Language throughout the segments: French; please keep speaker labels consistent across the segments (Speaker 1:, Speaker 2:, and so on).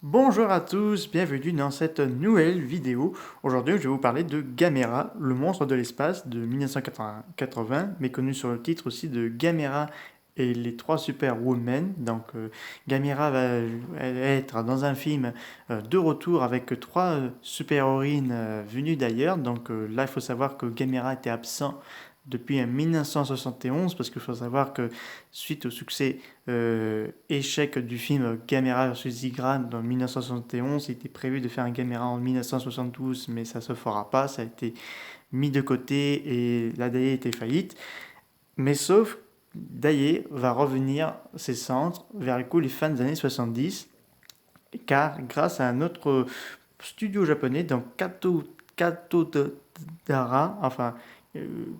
Speaker 1: Bonjour à tous, bienvenue dans cette nouvelle vidéo. Aujourd'hui, je vais vous parler de Gamera, le monstre de l'espace de 1980, mais connu sur le titre aussi de Gamera et les trois Superwomen. Gamera va être dans un film de retour avec trois super-héroïnes venues d'ailleurs. Là, il faut savoir que Gamera était absent depuis 1971 parce qu'il faut savoir que suite au succès échec du film Gamera vs Tigrane en 1971. Il était prévu de faire un Gamera en 1972, mais ça se fera pas. Ça a été mis de côté et la Daiei était faillite. Mais sauf Daiei va revenir ses centres vers les fins des années 70, car grâce à un autre studio japonais, donc Katodara,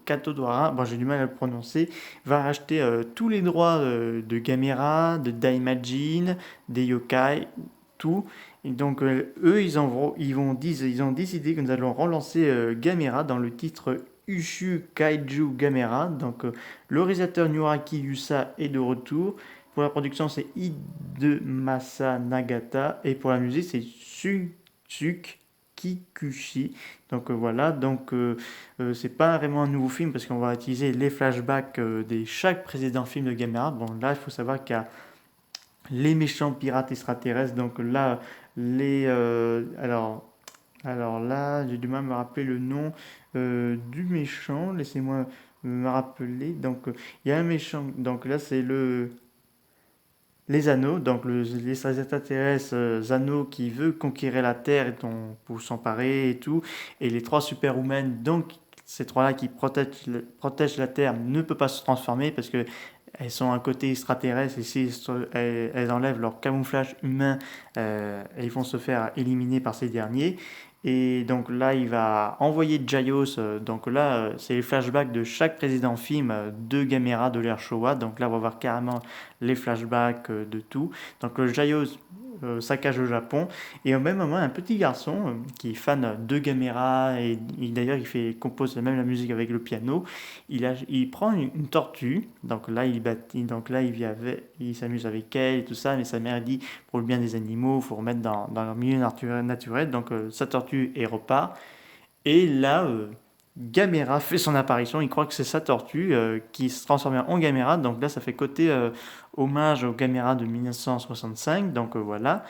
Speaker 1: Katodora, bon, j'ai du mal à le prononcer, va racheter tous les droits de Gamera, de Daimajin, des yokai, tout. Et eux, ils ont décidé que nous allons relancer Gamera dans le titre Ushu Kaiju Gamera. Le réalisateur Nuraki Yusa est de retour. Pour la production, c'est Hidemasa Nagata. Et pour la musique, c'est Tsuke Kikuchi. C'est pas vraiment un nouveau film parce qu'on va utiliser les flashbacks de chaque précédent film de Gamera. Bon, là, il faut savoir qu'il y a les méchants pirates extraterrestres. Donc là, les. Alors là, j'ai du mal à me rappeler le nom du méchant. Laissez-moi me rappeler. Il y a un méchant. Donc là, c'est les anneaux, les extraterrestres anneaux qui veut conquérir la Terre pour s'emparer et tout, et les trois superwomen, donc ces trois-là qui protègent la Terre, ne peuvent pas se transformer parce que elles sont un côté extraterrestre et si elles enlèvent leur camouflage humain, elles vont se faire éliminer par ces derniers. Et donc là, il va envoyer Jaios. C'est les flashbacks de chaque précédent film de Gamera de l'ère Showa. Donc là, on va voir carrément les flashbacks de tout. Jaios saccage le Japon. Et au même moment, un petit garçon qui est fan de Gamera et d'ailleurs compose même la musique avec le piano. Il prend une tortue. Il s'amuse avec elle et tout ça. Mais sa mère dit pour le bien des animaux, il faut remettre dans leur milieu naturel. Sa tortue et repart. Et là, Gamera fait son apparition. Il croit que c'est sa tortue qui se transforme en Gamera. Donc là, ça fait côté hommage au Gamera de 1965. Voilà.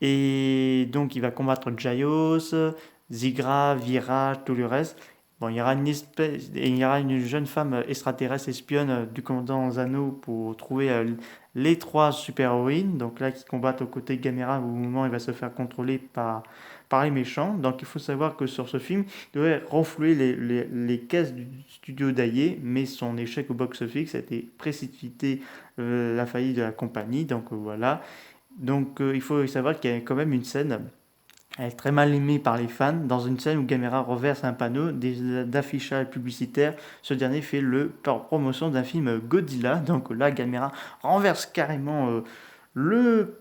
Speaker 1: Et donc, il va combattre Jaios, Zigra, Vira, tout le reste. Bon, il y aura une jeune femme extraterrestre espionne du commandant Zano pour trouver les trois super-héroïnes. Donc là, qui combattent aux côtés de Gamera. Au moment, il va se faire contrôler par les méchants. Donc il faut savoir que sur ce film, il devait renflouer les caisses du studio Daiei, mais son échec au box-office a été précipité la faillite de la compagnie. Voilà. Il faut savoir qu'il y a quand même une scène, elle est très mal aimée par les fans, dans une scène où Gamera renverse un panneau d'affichage publicitaire. Ce dernier fait promotion d'un film Godzilla. Donc là, Gamera renverse carrément le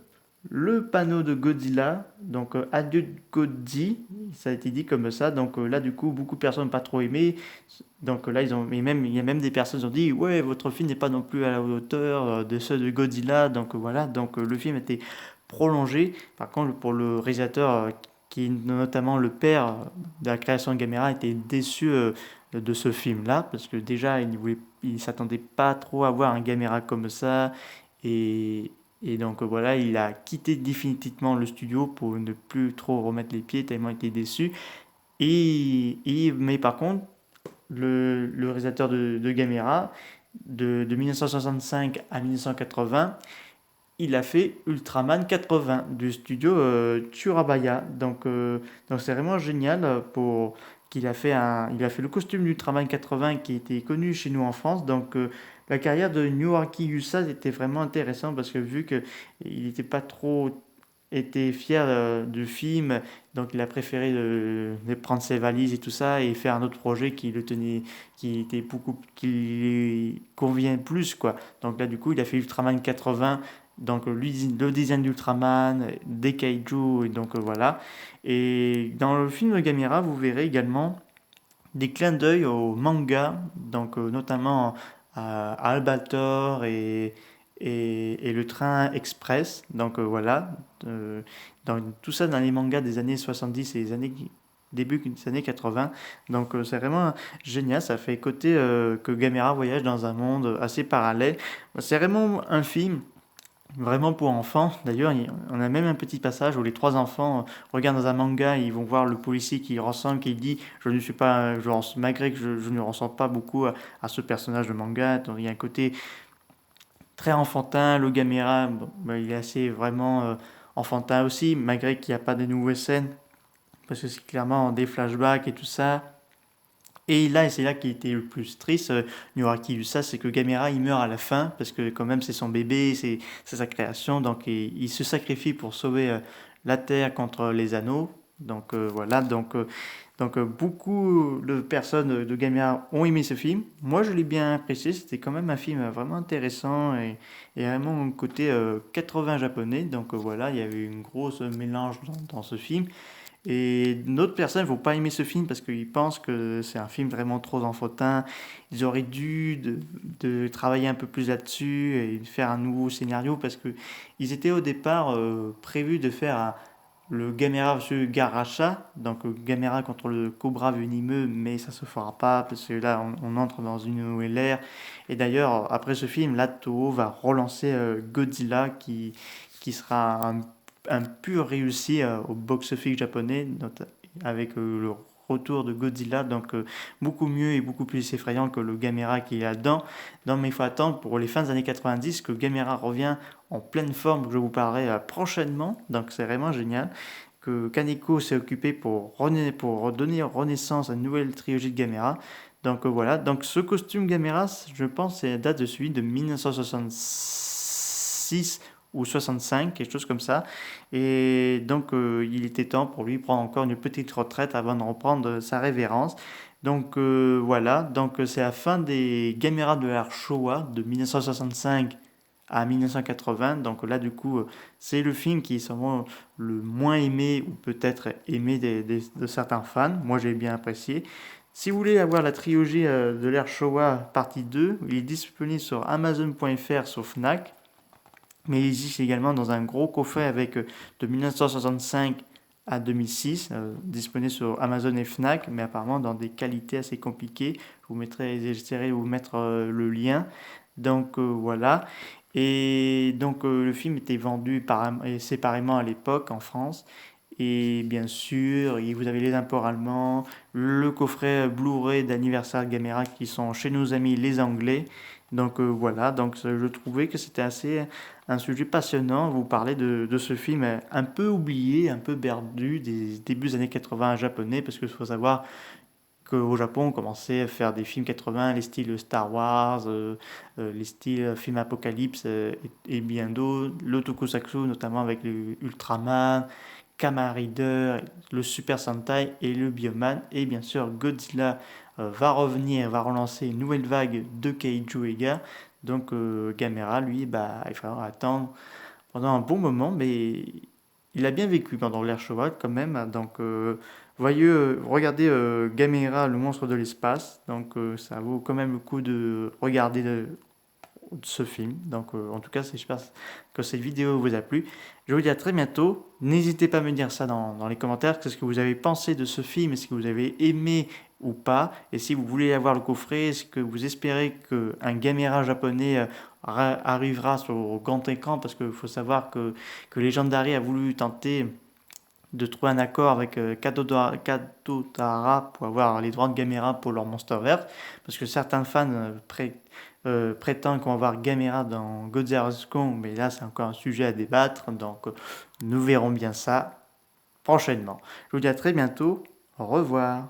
Speaker 1: le panneau de Godzilla, adieu Godzi, ça a été dit comme ça. Là, du coup, beaucoup de personnes n'ont pas trop aimé. Il y a même des personnes qui ont dit, ouais, votre film n'est pas non plus à la hauteur de ceux de Godzilla. Voilà, le film a été prolongé. Par contre, pour le réalisateur, qui est notamment le père de la création de Gamera, était déçu de ce film-là, parce que déjà, il s'attendait pas trop à voir un Gamera comme ça. Et, voilà, il a quitté définitivement le studio pour ne plus trop remettre les pieds tellement il était déçu. Mais par contre, le réalisateur de Gamera, de 1965 à 1980, il a fait Ultraman 80 du studio Tsurabaya. C'est vraiment génial il a fait le costume d'Ultraman 80 qui était connu chez nous en France. La carrière de Nuraki Yusa était vraiment intéressante parce que vu que il n'était pas trop était fier du film, donc il a préféré de prendre ses valises et tout ça et faire un autre projet qui lui convient plus quoi. Donc là du coup il a fait Ultraman 80, le design d'Ultraman, des kaiju voilà. Et dans le film de Gamera vous verrez également des clins d'œil au manga, notamment à Albator et le train express. Donc voilà, tout ça dans les mangas des années 70 et début des années 80. Donc c'est vraiment génial, ça fait côté que Gamera voyage dans un monde assez parallèle. C'est vraiment un film vraiment pour enfants. D'ailleurs, on a même un petit passage où les trois enfants regardent dans un manga et ils vont voir le policier qui ressemble, qui dit je ne suis pas, malgré que je ne ressemble pas beaucoup à ce personnage de manga. Donc, il y a un côté très enfantin. Le Gamera, bon, ben, il est assez vraiment enfantin aussi, malgré qu'il n'y a pas de nouvelles scènes, parce que c'est clairement des flashbacks et tout ça. Et là, et c'est là qui était le plus triste, Nuraki Yusa, c'est que Gamera il meurt à la fin, parce que quand même c'est son bébé, c'est sa création, donc il se sacrifie pour sauver la Terre contre les anneaux. Donc voilà, beaucoup de personnes de Gamera ont aimé ce film. Moi je l'ai bien apprécié, c'était quand même un film vraiment intéressant et vraiment un côté 80 japonais. Donc voilà, il y avait une grosse mélange dans ce film. Et d'autres personnes ne vont pas aimer ce film parce qu'ils pensent que c'est un film vraiment trop enfantin. Ils auraient dû de travailler un peu plus là-dessus et de faire un nouveau scénario parce que ils étaient au départ prévus de faire le Gamera vs Garacha, donc Gamera contre le Cobra venimeux, mais ça se fera pas parce que là on entre dans une nouvelle ère. Et d'ailleurs, après ce film, là Toho va relancer Godzilla qui sera un pur réussi au box-office japonais avec le retour de Godzilla, donc beaucoup mieux et beaucoup plus effrayant que le Gamera qui est là-dedans. Non, mais il faut attendre pour les fins des années 90 que Gamera revient en pleine forme, que je vous parlerai prochainement, donc c'est vraiment génial. Que Kaneko s'est occupé pour donner renaissance à une nouvelle trilogie de Gamera. Donc voilà, donc ce costume Gamera, je pense, c'est date de celui de 1966 ou 65, quelque chose comme ça. Et donc, il était temps pour lui prendre encore une petite retraite avant de reprendre sa révérence. Donc, voilà. Donc, c'est la fin des Gamera de l'ère Showa de 1965 à 1980. Donc là, du coup, c'est le film qui est sûrement le moins aimé ou peut-être aimé de certains fans. Moi, j'ai bien apprécié. Si vous voulez avoir la trilogie de l'ère Showa partie 2, il est disponible sur Amazon.fr sur Fnac. Mais il existe également dans un gros coffret avec de 1965 à 2006, disponible sur Amazon et Fnac, mais apparemment dans des qualités assez compliquées. J'essaierai de vous mettre le lien. Donc voilà. Et donc le film était vendu séparément à l'époque en France. Et bien sûr, vous avez les imports allemands, le coffret Blu-ray d'anniversaire Gamera qui sont chez nos amis les Anglais. Donc voilà, donc je trouvais que c'était assez un sujet passionnant. Vous parlez de ce film un peu oublié, un peu perdu des débuts des années 80 japonais, parce qu'il faut savoir qu'au Japon, on commençait à faire des films 80, les styles Star Wars, les styles film Apocalypse et bien d'autres, le tokusatsu notamment avec le Ultraman, Kamen Rider, le Super Sentai et le Bioman. Et bien sûr, Godzilla va revenir, va relancer une nouvelle vague de Kaiju Ega. Donc Gamera, lui, bah, il faudra attendre pendant un bon moment, mais il a bien vécu pendant l'ère Showa quand même. Donc voyez, regardez Gamera, le monstre de l'espace. Donc ça vaut quand même le coup de regarder ce film. Donc, en tout cas, j'espère que cette vidéo vous a plu. Je vous dis à très bientôt. N'hésitez pas à me dire ça dans les commentaires. Qu'est-ce que vous avez pensé de ce film? Est-ce que vous avez aimé ou pas? Et si vous voulez avoir le coffret, est-ce que vous espérez qu'un Gamera japonais arrivera sur le grand écran? Parce qu'il faut savoir que Legendary a voulu tenter de trouver un accord avec Kadotara pour avoir les droits de Gamera pour leur Monsterverse, parce que certains fans prétendent qu'on va voir Gamera dans Godzilla vs Kong, mais là c'est encore un sujet à débattre, donc nous verrons bien ça prochainement. Je vous dis à très bientôt, au revoir.